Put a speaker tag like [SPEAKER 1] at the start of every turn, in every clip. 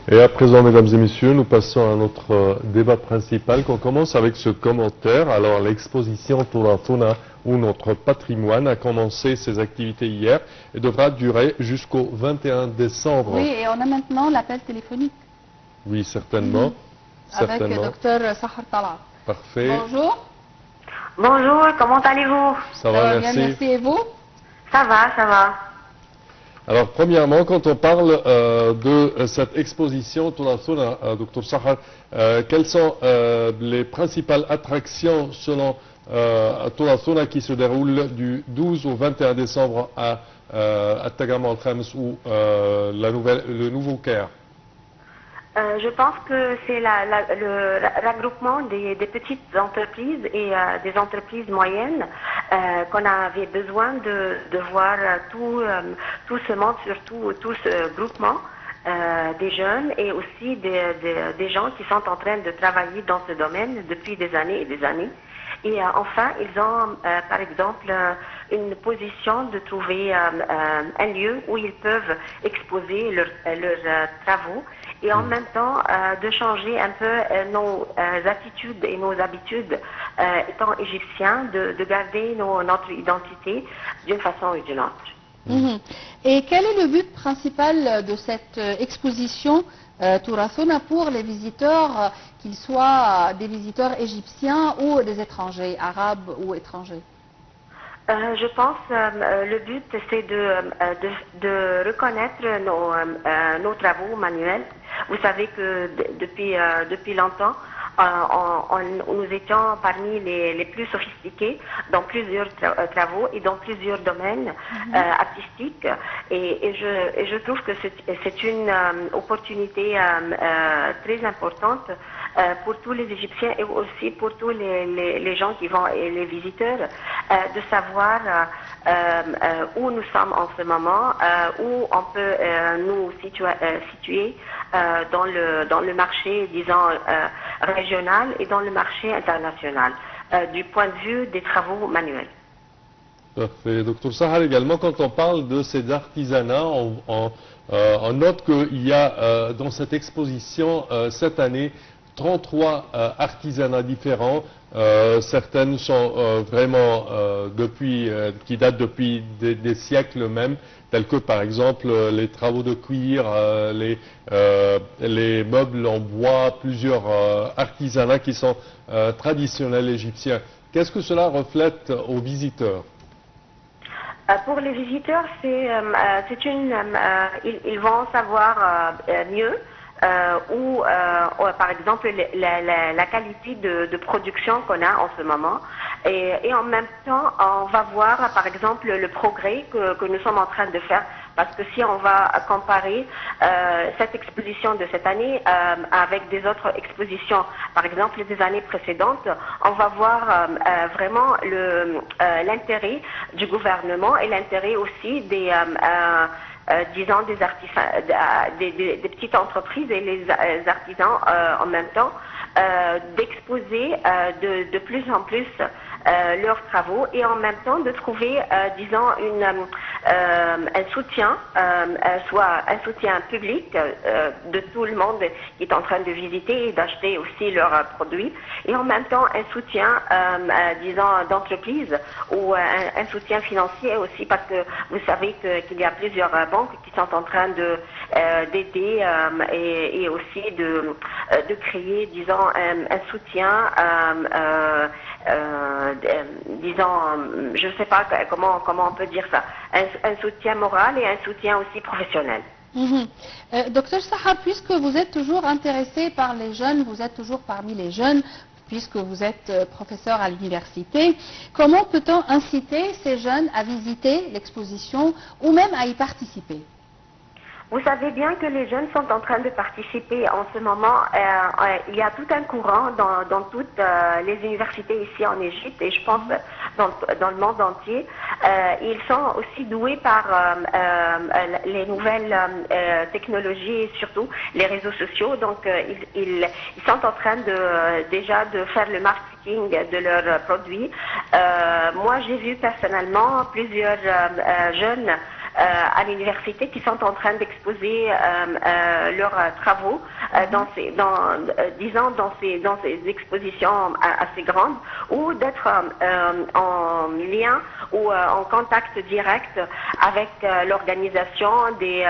[SPEAKER 1] Et à présent, mesdames et messieurs, nous passons à notre débat principal qu'on commence avec ce commentaire. Alors, l'exposition Turathuna ou notre patrimoine a commencé ses activités hier et devra durer jusqu'au 21 décembre.
[SPEAKER 2] Oui, et on a maintenant l'appel téléphonique.
[SPEAKER 1] Oui, certainement.
[SPEAKER 2] Avec le docteur Sahar Talat.
[SPEAKER 1] Parfait.
[SPEAKER 2] Bonjour.
[SPEAKER 3] Bonjour, comment allez-vous?
[SPEAKER 1] Ça va,
[SPEAKER 2] bien,
[SPEAKER 1] merci.
[SPEAKER 2] merci. Et vous?
[SPEAKER 3] Ça va, ça va.
[SPEAKER 1] Alors, premièrement, quand on parle de cette exposition Turathuna, Dr Sahar, quelles sont les principales attractions selon Turathuna qui se déroulent du 12 au 21 décembre à Tagama al-Khams ou le Nouveau Caire?
[SPEAKER 3] Je pense que c'est le regroupement des petites entreprises et des entreprises moyennes qu'on avait besoin de voir tout ce monde, surtout tout ce groupement des jeunes et aussi des gens qui sont en train de travailler dans ce domaine depuis des années et des années. Et enfin, ils ont, par exemple, une position de trouver un lieu où ils peuvent exposer leurs travaux et en même temps de changer un peu nos attitudes et nos habitudes étant égyptiens, de garder notre identité d'une façon ou d'une autre.
[SPEAKER 2] Et quel est le but principal de cette exposition Turathuna pour les visiteurs, qu'ils soient des visiteurs égyptiens ou des étrangers, arabes ou étrangers?
[SPEAKER 3] Je pense le but c'est de reconnaître nos travaux manuels. Vous savez que depuis longtemps, nous étions parmi les plus sophistiqués dans plusieurs travaux et dans plusieurs domaines artistiques. Et je trouve que c'est une opportunité très importante pour tous les Égyptiens et aussi pour tous les gens qui vont et les visiteurs de savoir où nous sommes en ce moment, où on peut nous situer dans le marché, disons, régional et dans le marché international, du point de vue des travaux manuels.
[SPEAKER 1] Parfait. Docteur Sahar, également, quand on parle de ces artisanats, on note qu'il y a dans cette exposition cette année 33 artisanats différents. Certaines sont vraiment qui datent depuis des siècles même, tels que par exemple les travaux de cuir, les meubles en bois, plusieurs artisanats qui sont traditionnels égyptiens. Qu'est-ce que cela reflète aux visiteurs?
[SPEAKER 3] Pour les visiteurs, ils vont savoir mieux par exemple la qualité de production qu'on a en ce moment et en même temps on va voir par exemple le progrès que nous sommes en train de faire, parce que si on va comparer cette exposition de cette année avec des autres expositions, par exemple des années précédentes, on va voir vraiment l'intérêt du gouvernement et l'intérêt aussi disons des artisans, des petites entreprises et les artisans en même temps, d'exposer de plus en plus leurs travaux et en même temps de trouver, disons, un soutien, soit un soutien public de tout le monde qui est en train de visiter et d'acheter aussi leurs produits, et en même temps un soutien, disons, d'entreprise ou un soutien financier aussi, parce que vous savez qu'il y a plusieurs banques qui sont en train d'aider et aussi de créer, disons, un soutien, disons, je ne sais pas comment on peut dire ça, un soutien moral et un soutien aussi professionnel.
[SPEAKER 2] Docteur Sahar, puisque vous êtes toujours intéressé par les jeunes, vous êtes toujours parmi les jeunes, puisque vous êtes professeur à l'université, comment peut-on inciter ces jeunes à visiter l'exposition ou même à y participer?
[SPEAKER 3] Vous savez bien que les jeunes sont en train de participer en ce moment. Il y a tout un courant dans toutes les universités ici en Égypte et je pense dans le monde entier. Ils sont aussi doués par les nouvelles technologies et surtout les réseaux sociaux. Donc ils sont en train déjà de faire le marketing de leurs produits. Moi j'ai vu personnellement plusieurs jeunes à l'université qui sont en train d'exposer leurs travaux dans ces expositions assez grandes, ou d'être en lien ou en contact direct avec l'organisation des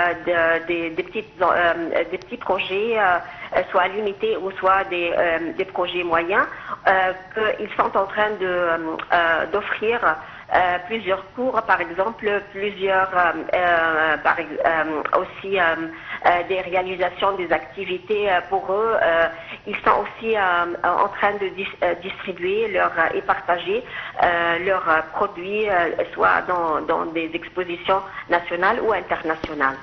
[SPEAKER 3] petits projets, soit à l'unité ou soit des projets moyens, qu'ils sont en train d'offrir plusieurs cours, par exemple, aussi des réalisations des activités pour eux. Ils sont aussi en train de distribuer et partager leurs produits, soit dans des expositions nationales ou internationales.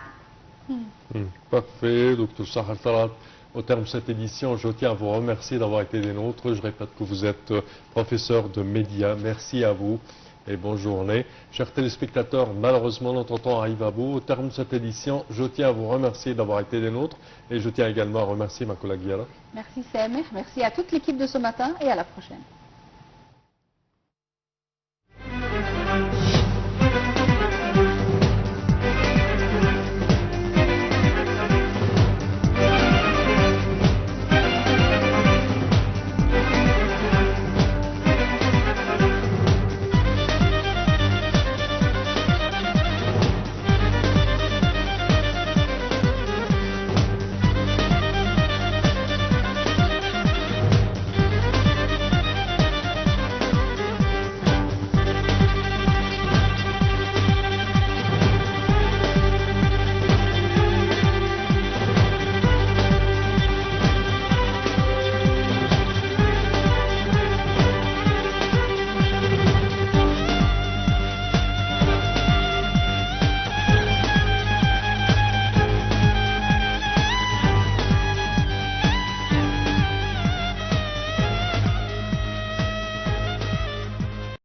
[SPEAKER 1] Parfait, Dr Sahar Talat. Au terme de cette édition, je tiens à vous remercier d'avoir été des nôtres. Je répète que vous êtes professeur de médias. Merci à vous et bonne journée. Chers téléspectateurs, malheureusement, notre temps arrive à bout. Au terme de cette édition, je tiens à vous remercier d'avoir été des nôtres et je tiens également à remercier ma collègue Yara.
[SPEAKER 2] Merci Samer, merci à toute l'équipe de ce matin et à la prochaine.